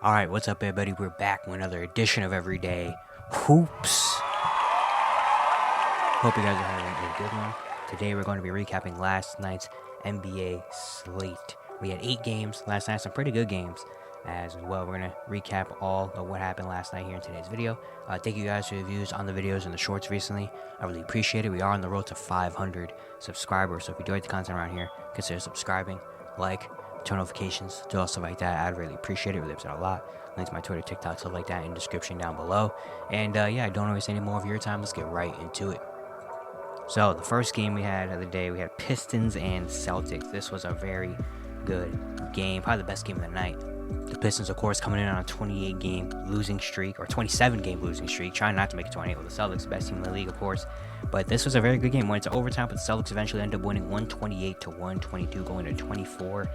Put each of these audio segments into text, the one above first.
Alright, what's up everybody? We're back with another edition of Everyday Hoops. Hope you guys are having a good one. Today we're going to be recapping last night's NBA slate. We had 8 games last night, some pretty good games as well. We're going to recap all of what happened last night here in today's video. Thank you guys for your views on the videos and the shorts recently. I really appreciate it. We are on the road to 500 subscribers, so if you enjoyed the content around here, consider subscribing, turn notifications, do all stuff like that. I'd really appreciate it. Really upset a lot. Links to my Twitter, TikTok, stuff like that in the description down below. And yeah, I don't waste any more of your time. Let's get right into it. So the first game we had of the day, we had Pistons and Celtics. This was a very good game, probably the best game of the night. The Pistons, of course, coming in on a 28-game losing streak, or 27-game losing streak, trying not to make it 28 with the Celtics, best team in the league, of course. But this was a very good game. Went to overtime, but the Celtics eventually ended up winning 128-122, going to 24-6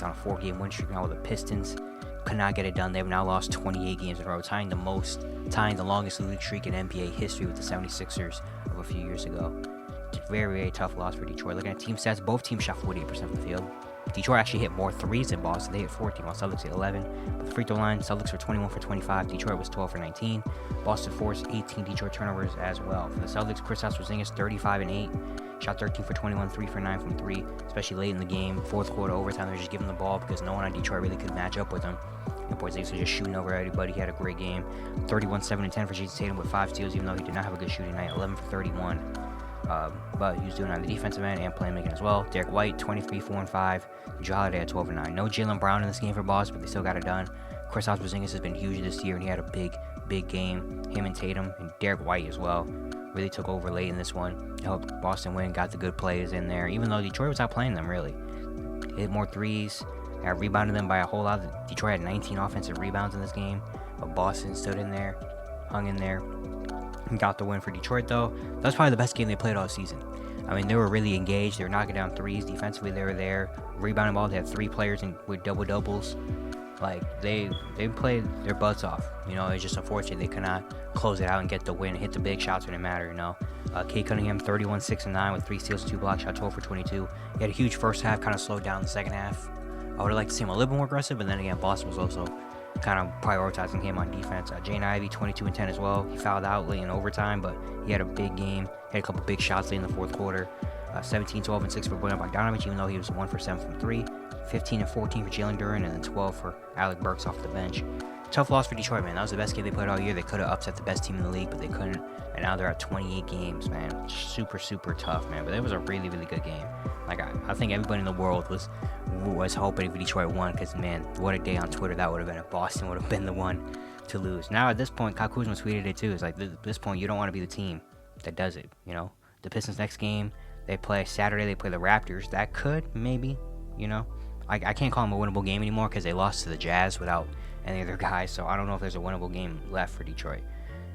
on a 4-game win streak. Now with the Pistons could not get it done. They've now lost 28 games in a row, tying the longest losing streak in NBA history with the 76ers of a few years ago. Very, very tough loss for Detroit. Looking at team stats, both teams shot 48% from the field. Detroit actually hit more threes than Boston. They hit 14, while Celtics hit 11. But the free throw line, Celtics were 21 for 25. Detroit was 12 for 19. Boston forced 18 Detroit turnovers as well. For the Celtics, Kristaps 35 and 8. Shot 13 for 21, 3 for 9 from 3, especially late in the game. Fourth quarter overtime, they were just giving the ball because no one on Detroit really could match up with him. And Porzingis was just shooting over everybody. He had a great game. 31, 7, and 10 for Jason Tatum with 5 steals, even though he did not have a good shooting night. 11 for 31. But he was doing it on the defensive end and playmaking as well. Derek White, 23, 4, and 5. Drew Holiday had 12 and 9. No Jaylen Brown in this game for Boston, but they still got it done. Kristaps Porzingis has been huge this year, and he had a big game. Him and Tatum and Derek White as well really took over late in this one. Helped Boston win, got the good plays in there, even though Detroit was outplaying them, really. They hit more threes, rebounded them by a whole lot. Detroit had 19 offensive rebounds in this game, but Boston stood in there, hung in there, and got the win for Detroit, though. That was probably the best game they played all season. I mean, they were really engaged. They were knocking down threes. Defensively, they were there. Rebounding ball, they had 3 players with double-doubles. Like, they played their butts off. You know, it's just unfortunate they could not close it out and get the win, hit the big shots when it mattered, you know. Cade Cunningham, 31, 6, and 9 with 3 steals and 2 blocks, shot 12 for 22. He had a huge first half, kind of slowed down the second half. I would have liked to see him a little bit more aggressive, but then again, Boston was also kind of prioritizing him on defense. Jaden Ivey, 22 and 10 as well. He fouled out late in overtime, but he had a big game. Had a couple big shots late in the fourth quarter. 17, 12, and 6 for Bojan Bogdanovic, even though he was 1 for 7 from 3. 15 and 14 for Jalen Duren, and then 12 for Alec Burks off the bench. Tough loss for Detroit, man. That was the best game they played all year. They could have upset the best team in the league, but they couldn't. And now they're at 28 games, man. Super, super tough, man. But it was a really, really good game. Like, I think everybody in the world was hoping if Detroit won, because, man, what a day on Twitter that would have been if Boston would have been the one to lose. Now, at this point, Kyle Kuzma tweeted it, too. It's like, at this point, you don't want to be the team that does it, you know? The Pistons next game, they play Saturday. They play the Raptors. That could, maybe, you know? I can't call them a winnable game anymore because they lost to the Jazz without any of their guys, so I don't know if there's a winnable game left for Detroit.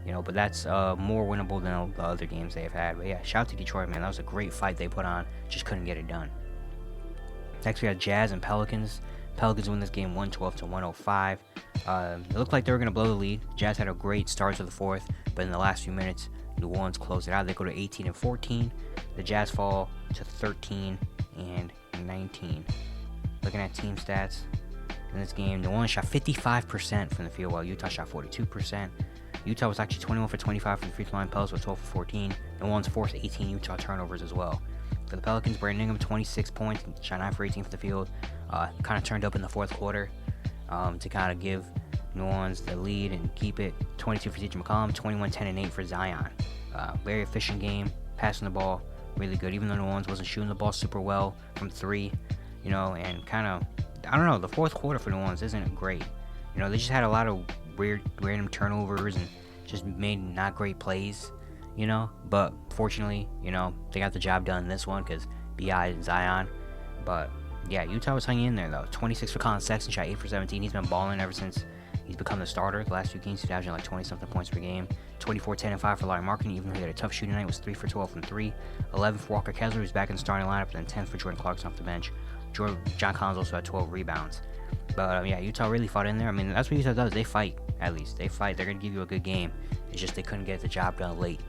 You know, but that's more winnable than the other games they've had. But yeah, shout out to Detroit, man. That was a great fight they put on. Just couldn't get it done. Next, we had Jazz and Pelicans. Pelicans win this game 112-105. It looked like they were going to blow the lead. Jazz had a great start to the fourth, but in the last few minutes, New Orleans closed it out. They go to 18 and 14. The Jazz fall to 13 and 19. Looking at team stats in this game, New Orleans shot 55% from the field, while Utah shot 42%. Utah was actually 21 for 25 from the free throw line. Pelicans was 12 for 14. New Orleans forced 18 Utah turnovers as well. For the Pelicans, Brandon Ingram, 26 points, shot 9 for 18 from the field. Kind of turned up in the fourth quarter to kind of give New Orleans the lead and keep it. 22 for CJ McCollum, 21, 10, and 8 for Zion. Very efficient game, passing the ball really good, even though New Orleans wasn't shooting the ball super well from 3. You know, and kind of, I don't know, the fourth quarter for New Orleans isn't great. You know, they just had a lot of random turnovers and just made not great plays, you know. But fortunately, you know, they got the job done in this one because B.I. and Zion. But yeah, Utah was hanging in there, though. 26 for Colin Sexton, shot 8 for 17. He's been balling ever since he's become the starter. The last 2 games, he's averaging like 20-something points per game. 24, 10, and 5 for Larry Markin, even though he had a tough shooting night, was 3 for 12 from 3. 11 for Walker Kessler, who's back in the starting lineup, and then 10 for Jordan Clarkson off the bench. John Collins also had 12 rebounds. But yeah, Utah really fought in there. I mean, that's what Utah does. They fight, at least. They fight. They're going to give you a good game. It's just they couldn't get the job done late.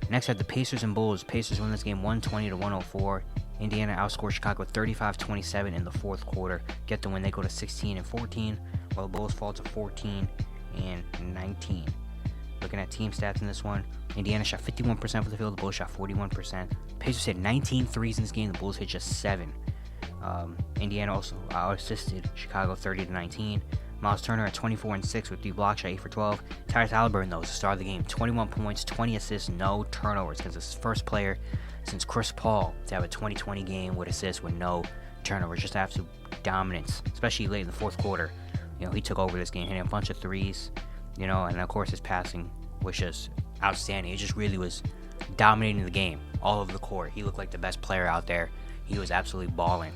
Next, had the Pacers and Bulls. Pacers win this game 120-104. Indiana outscored Chicago 35-27 in the fourth quarter. Get the win. They go to 16-14, while the Bulls fall to 14-19. Looking at team stats in this one, Indiana shot 51% from the field. The Bulls shot 41%. Pacers hit 19 threes in this game. The Bulls hit just 7. Indiana also out-assisted Chicago 30-19. Miles Turner at 24 and 6 with 3 blocks, shot 8 for 12. Tyrese Haliburton, though, was the star of the game. 21 points, 20 assists, no turnovers, because it's the first player since Chris Paul to have a 20-20 game with assists with no turnovers. Just absolute dominance, especially late in the fourth quarter. He took over this game, hitting a bunch of threes, and of course his passing was just outstanding. It just really was dominating the game all over the court. He looked like the best player out there. He was absolutely balling.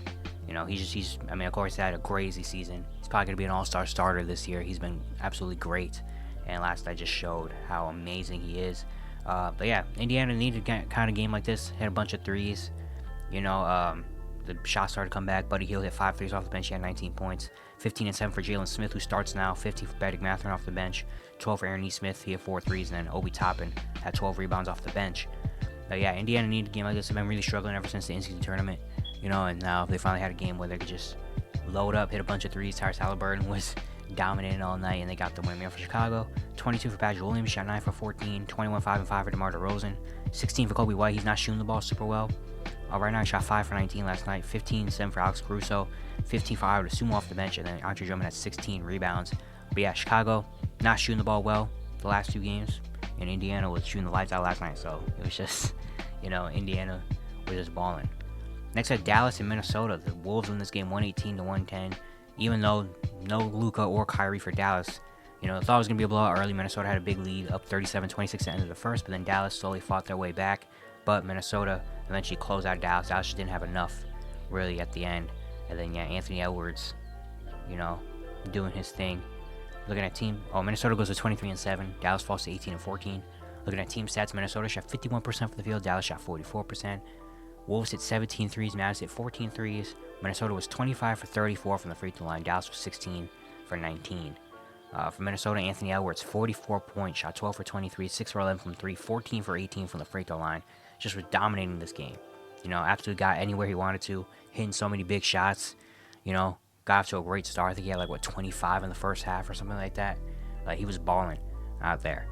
Of course, he had a crazy season. He's probably going to be an all-star starter this year. He's been absolutely great. And last night just showed how amazing he is. But yeah, Indiana needed kind of game like this. Hit a bunch of threes. The shots started to come back. Buddy Hield hit 5 threes off the bench. He had 19 points. 15 and 7 for Jalen Smith, who starts now. 15 for Bedick Mathurin off the bench. 12 for Aaron Nesmith. He had 4 threes. And then Obi Toppin had 12 rebounds off the bench. But yeah, Indiana needed a game like this. They've been really struggling ever since the in-season tournament. And now they finally had a game where they could just load up, hit a bunch of threes. Tyrese Haliburton was dominating all night, and they got the win. For Chicago, 22 for Patrick Williams, shot 9 for 14, 21, 5 and 5 for DeMar DeRozan, 16 for Kobe White. He's not shooting the ball super well. Right now, he shot 5 for 19 last night, 15, 7 for Alex Caruso, 15 for Iowa Sumo off the bench, and then Andre Drummond had 16 rebounds. But yeah, Chicago not shooting the ball well the last 2 games, and Indiana was shooting the lights out last night. So it was just, Indiana was just balling. Next at Dallas and Minnesota. The Wolves win this game 118-110. Even though no Luka or Kyrie for Dallas, thought it was going to be a blowout early. Minnesota had a big lead, up 37-26 at the end of the first, but then Dallas slowly fought their way back. But Minnesota eventually closed out Dallas. Dallas just didn't have enough, really, at the end. And then, Anthony Edwards, doing his thing. Looking at team, Minnesota goes to 23-7. Dallas falls to 18-14. Looking at team stats, Minnesota shot 51% from the field. Dallas shot 44%. Wolves hit 17 threes, Mavs hit 14 threes. Minnesota was 25 for 34 from the free throw line. Dallas was 16 for 19. For Minnesota, Anthony Edwards, 44 points, shot 12 for 23, 6 for 11 from 3, 14 for 18 from the free throw line. Just was dominating this game. Absolutely got anywhere he wanted to, hitting so many big shots. Got off to a great start. I think he had 25 in the first half or something like that. He was balling out there.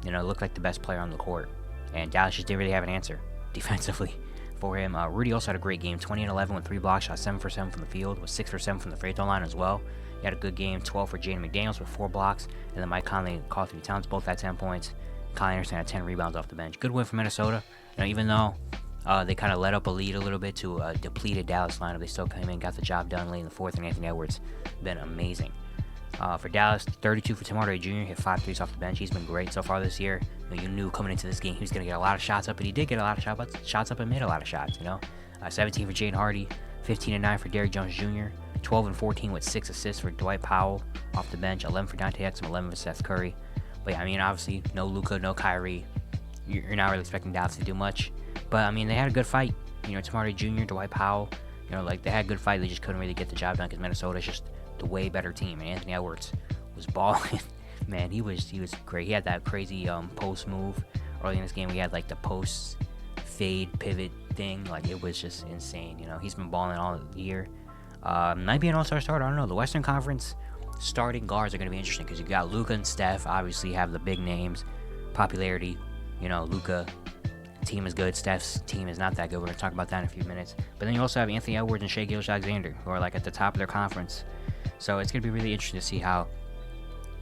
Looked like the best player on the court. And Dallas just didn't really have an answer defensively for him. Rudy also had a great game, 20 and 11 with 3 blocks, shot 7 for 7 from the field, was 6 for 7 from the free throw line as well. He had a good game, 12 for Jaden McDaniels with 4 blocks, and then Mike Conley and Carl Anthony Towns both had 10 points. Kyle Anderson had 10 rebounds off the bench. Good win for Minnesota. Even though they kind of let up a lead a little bit to a depleted Dallas lineup, they still came in, got the job done late in the fourth, and Anthony Edwards been amazing. For Dallas, 32 for Tim Hardaway Jr., hit 5 threes off the bench. He's been great so far this year. You knew coming into this game he was going to get a lot of shots up, but he did get a lot of shots up and made a lot of shots, 17 for Jaden Hardy, 15 and 9 for Derrick Jones Jr., 12 and 14 with 6 assists for Dwight Powell off the bench, 11 for Dante Exum, 11 for Seth Curry. But yeah, obviously, no Luka, no Kyrie. You're not really expecting Dallas to do much. But, they had a good fight. Tim Hardaway Jr., Dwight Powell, they had a good fight. They just couldn't really get the job done because Minnesota's just the way better team. And Anthony Edwards was balling. Man, he was great. He had that crazy post move early in this game. We had the post fade pivot thing. It was just insane. He's been balling all year. Might be an all-star starter. I don't know. The Western Conference starting guards are going to be interesting because you got Luka and Steph. Obviously, have the big names, popularity. Luka team is good. Steph's team is not that good. We're going to talk about that in a few minutes. But then you also have Anthony Edwards and Shai Gilgeous-Alexander, who are at the top of their conference. So it's going to be really interesting to see how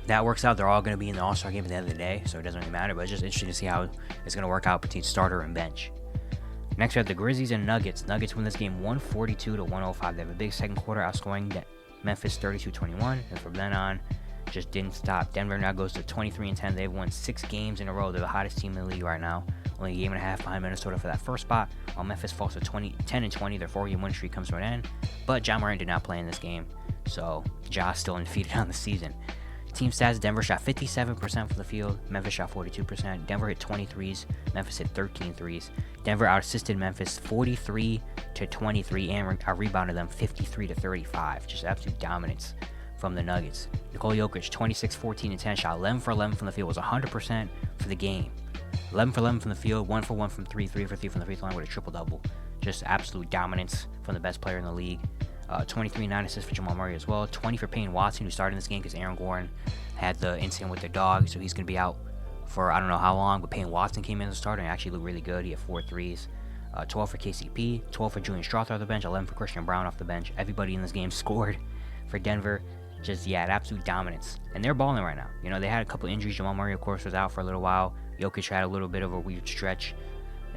that works out. They're all going to be in the All-Star game at the end of the day, so it doesn't really matter. But it's just interesting to see how it's going to work out between starter and bench. Next, we have the Grizzlies and Nuggets. Nuggets win this game 142-105. They have a big second quarter, outscoring Memphis 32-21, and from then on, just didn't stop. Denver now goes to 23-10. They've won 6 games in a row. They're the hottest team in the league right now. Only a game and a half behind Minnesota for that first spot, while Memphis falls to 10-20. Their 4-game win streak comes to an end, but Ja Morant did not play in this game, so Ja's still undefeated on the season. Team stats, Denver shot 57% from the field, Memphis shot 42%. Denver hit 20 threes, Memphis hit 13 threes. Denver out-assisted Memphis 43-23 and out-rebounded them 53-35. Just absolute dominance from the Nuggets. Nikola Jokic, 26, 14, and 10, shot 11 for 11 from the field, was 100% for the game. 11 for 11 from the field, 1 for 1 from 3, 3 for 3 from the free throw line with a triple-double. Just absolute dominance from the best player in the league. 23 9 assists for Jamal Murray as well. 20 for Payne Watson, who started in this game because Aaron Gordon had the incident with their dog, so he's going to be out for I don't know how long. But Payne Watson came in as a starter and actually looked really good. He had 4 threes. 12 for KCP, 12 for Julian Strawther off the bench, 11 for Christian Brown off the bench. Everybody in this game scored for Denver. Just, yeah, absolute dominance. And they're balling right now. You know, they had a couple injuries. Jamal Murray, of course, was out for a little while. Jokic had a little bit of a weird stretch.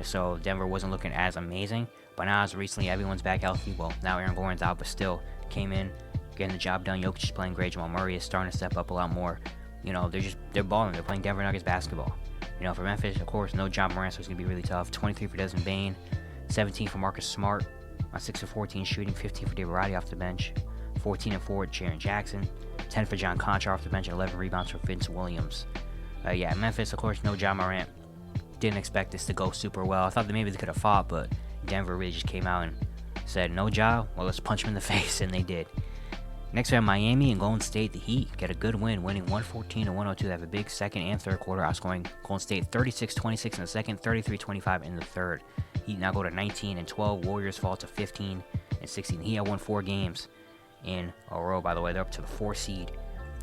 So Denver wasn't looking as amazing. But now, as recently, everyone's back healthy. Well, now Aaron Gordon's out, but still came in, getting the job done. Jokic is playing great. Jamal Murray is starting to step up a lot more. You know, they're balling. They're playing Denver Nuggets basketball. You know, for Memphis, of course, no John Morant, so it's going to be really tough. 23 for Desmond Bane, 17 for Marcus Smart, on 6 of 14 shooting, 15 for David Roddy off the bench, 14 and 4 Jaren Jackson, 10 for John Conchar off the bench, and 11 rebounds for Vince Williams. Yeah, Memphis, of course, no John Morant. Didn't expect this to go super well. I thought that maybe they could have fought, but Denver really just came out and said, no Ja, well, let's punch him in the face, and they did. Next we have Miami and Golden State. The Heat get a good win, winning 114-102. They have a big second and third quarter, outscoring Golden State 36-26 in the second, 33-25 in the third. Heat now go to 19-12. Warriors fall to 15-16. The Heat have won 4 games in a row, by the way. They're up to the 4th seed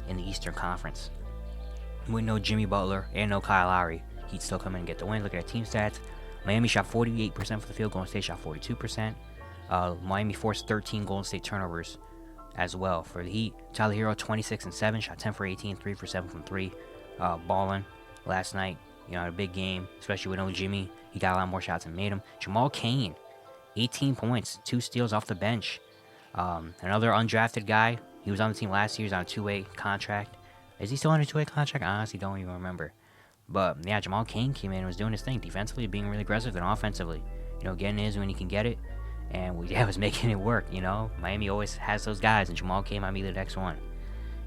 in the Eastern Conference. With no Jimmy Butler and no Kyle Lowry, Heat still come in and get the win. Look at their team stats. Miami shot 48% for the field. Golden State shot 42%. Miami forced 13 Golden State turnovers as well. For the Heat, Tyler Hero 26-7, shot 10 for 18, 3 for 7 from 3. Balling last night. You know, a big game, especially with no Jimmy. He got a lot more shots and made them. Jamal Cain, 18 points, 2 steals off the bench. Another undrafted guy. He was on the team last year. He's on a 2-way contract. Is he still on a 2-way contract? I honestly don't even remember. But yeah, Jamal Cain came in and was doing his thing defensively, being really aggressive, and offensively. You know, getting his when he can get it. And was making it work, you know. Miami always has those guys, and Jamal Cain might be the next one.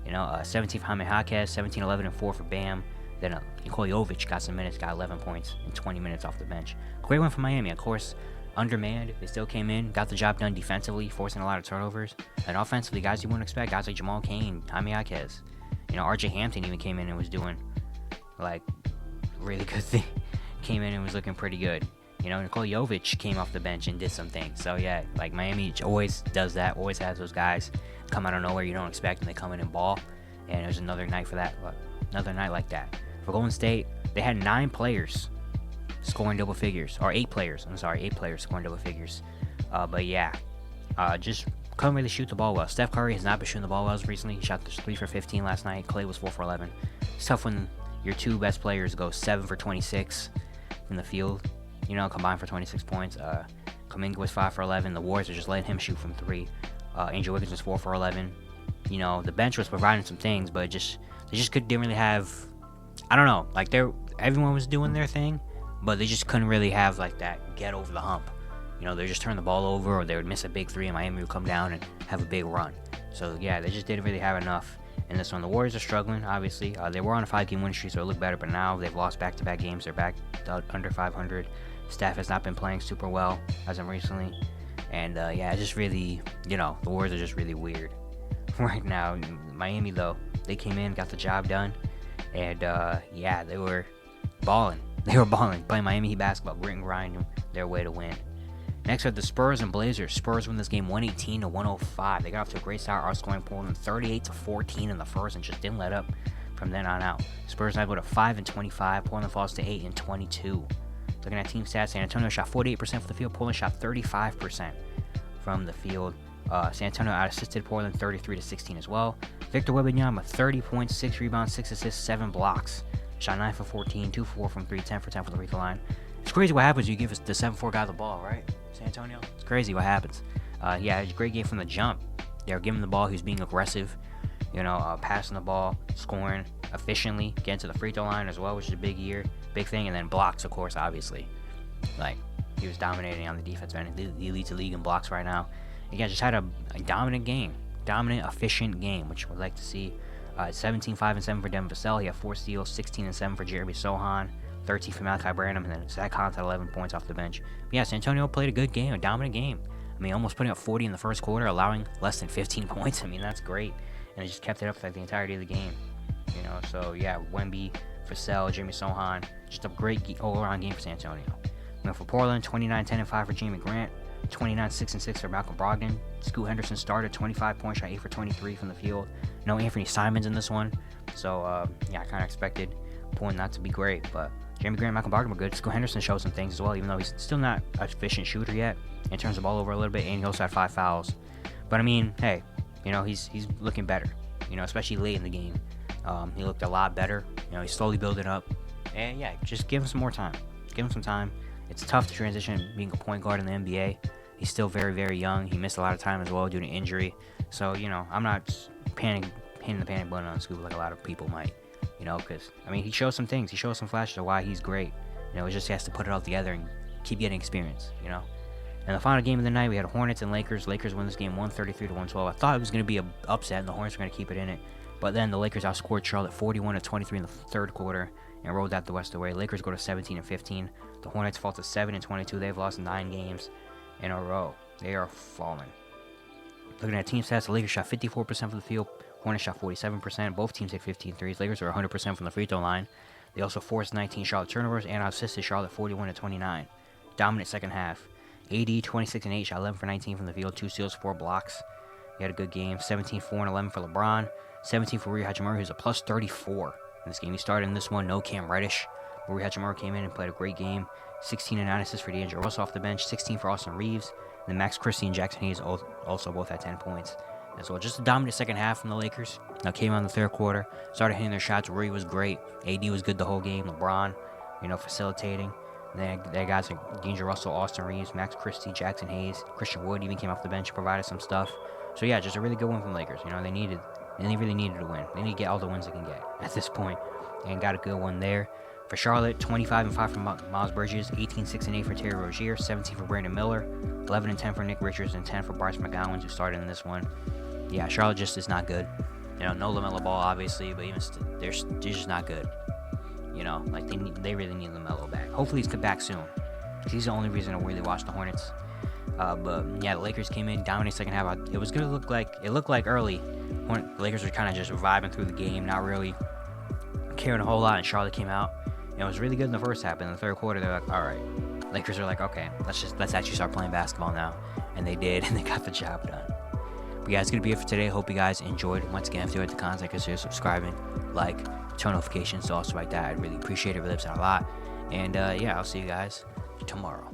You know, 17 for Jaime Jaquez, 17, 11, and 4 for Bam. Then Nikola Jovic got some minutes, got 11 points in 20 minutes off the bench. Great win for Miami. Of course, undermanned. They still came in, got the job done defensively, forcing a lot of turnovers. And offensively, guys you wouldn't expect, guys like Jamal Cain, Jaime Jaquez. You know, RJ Hampton even came in and was doing, like, really good thing. Came in and was looking pretty good. You know, Nikola Jovic came off the bench and did some things. So, yeah, like Miami always does that, always has those guys come out of nowhere you don't expect, and they come in and ball. And there's another night for that, another night like that. For Golden State, they had 9 players scoring double figures, or 8 players scoring double figures. But, yeah, just couldn't really shoot the ball well. Steph Curry has not been shooting the ball well recently. He shot 3 for 15 last night. Klay was 4 for 11. It's tough when your 2 best players go 7 for 26 in the field. You know, combined for 26 points. Kuminga was 5 for 11. The Warriors are just letting him shoot from 3. Andrew Wiggins was 4 for 11. You know, the bench was providing some things, but they just didn't really have. I don't know. Like everyone was doing their thing, but they just couldn't really have like that get over the hump. You know, they just turn the ball over, or they would miss a big 3, and Miami would come down and have a big run. So yeah, they just didn't really have enough in this one. The Warriors are struggling, obviously. They were on a 5-game win streak, so it looked better, but now they've lost back-to-back games. They're back under 500. Steph has not been playing super well as of recently. And, yeah, just really, you know, the Warriors are just really weird right now. Miami, though, they came in, got the job done. And, yeah, they were balling. They were balling, playing Miami Heat basketball, grit and grind their way to win. Next are the Spurs and Blazers. Spurs win this game 118-105. They got off to a great start, outscoring Portland 38-14 in the first, and just didn't let up from then on out. Spurs now go to 5-25. Portland falls to 8-22. Looking at team stats, San Antonio shot 48% from the field. Portland shot 35% from the field. San Antonio out-assisted Portland 33-16 as well. Victor Wembanyama, 30 points, 6 rebounds, 6 assists, 7 blocks. Shot 9 for 14, 2 for 4 from 3, 10 for 10 from the free throw line. It's crazy what happens when you give us the 7-4 guy the ball, right? San Antonio? It's crazy what happens. Yeah, it's a great game from the jump. They're giving the ball. He was being aggressive, you know, passing the ball, scoring efficiently, getting to the free throw line as well, which is a big thing. And then blocks, of course, obviously. Like, he was dominating on the defense end. He leads the league in blocks right now. Again, just had a dominant game. Dominant, efficient game, which we'd like to see. 17-5-7 for Devin Vassell. He had 4 steals, 16-7 for Jeremy Sohan, 13 for Malachi Branham, and then Zach Collins had 11 points off the bench. But yeah, San Antonio played a good game, a dominant game. I mean, almost putting up 40 in the first quarter, allowing less than 15 points. I mean, that's great. And they just kept it up for like the entirety of the game. You know, so yeah, Wemby, Vassell, Jeremy Sohan, just a great all-around game for San Antonio. And for Portland, 29-10-5 for Jamie Grant, 29, 6 and 6 for Malcolm Brogdon. Scoot Henderson started 25 points, shot 8 for 23 from the field. No Anthony Simons in this one, so yeah, I kind of expected point not to be great, but Jeremy Grant and Malcolm Brogdon were good. Scoot Henderson showed some things as well, even though he's still not an efficient shooter yet in terms of ball over a little bit, and he also had 5 fouls. But I mean, hey, you know, he's looking better, you know, especially late in the game. He looked a lot better. You know, he's slowly building up, and yeah, just give him some more time. Give him some time. It's tough to transition being a point guard in the NBA. He's still very, very young. He missed a lot of time as well due to injury. So, you know, I'm not hitting the panic button on Scoop like a lot of people might, you know, because, I mean, he shows some things. He shows some flashes of why he's great. You know, he just has to put it all together and keep getting experience, you know. And the final game of the night, we had Hornets and Lakers. Lakers win this game 133-112. I thought it was going to be an upset and the Hornets were going to keep it in it. But then the Lakers outscored Charlotte 41-23 in the third quarter and rolled out the West away. Lakers go to 17-15. The Hornets fall to 7-22. They've lost 9 games in a row. They are falling. Looking at team stats, the Lakers shot 54% from the field. Hornets shot 47%. Both teams hit 15 threes. Lakers are 100% from the free throw line. They also forced 19 Charlotte turnovers and assisted Charlotte 41-29. Dominant second half. AD 26 and 8, shot 11 for 19 from the field, 2 steals, 4 blocks. He had a good game. 17, 4 and 11 for LeBron. 17 for Rui Hachimura, who's a plus 34 in this game. He started in this one, no Cam Reddish. Rui Hachimura came in and played a great game. 16 and 9 assists for D'Angelo Russell off the bench. 16 for Austin Reeves. And then Max Christie and Jackson Hayes also both had 10 points as well. Just a dominant second half from the Lakers. Now came on the third quarter, started hitting their shots. Rui was great. AD was good the whole game. LeBron, you know, facilitating. And then guys like D'Angelo Russell, Austin Reeves, Max Christie, Jackson Hayes, Christian Wood even came off the bench and provided some stuff. So yeah, just a really good win from the Lakers. You know, they really needed to win. They need to get all the wins they can get at this point, and got a good one there. For Charlotte, 25 and 5 from Miles Bridges, 18, 6 and 8 for Terry Rozier, 17 for Brandon Miller, 11 and 10 for Nick Richards, and 10 for Bryce McGowan, who started in this one. Yeah, Charlotte just is not good. You know, no LaMelo Ball obviously, but even still, they're just not good. You know, like they really need LaMelo back. Hopefully he's back soon. He's the only reason I really watch the Hornets. But yeah, the Lakers came in, dominated second half. It looked like early. The Lakers were kind of just vibing through the game, not really caring a whole lot. And Charlotte came out. It was really good in the first half. In the third quarter, they're like, all right. Lakers are like, okay, let's actually start playing basketball now. And they did, and they got the job done. But yeah, it's gonna be it for today. Hope you guys enjoyed. Once again, if you enjoyed the content, consider subscribing, like, turn notifications, also like that. I'd really appreciate it. It really helps out a lot. And yeah, I'll see you guys tomorrow.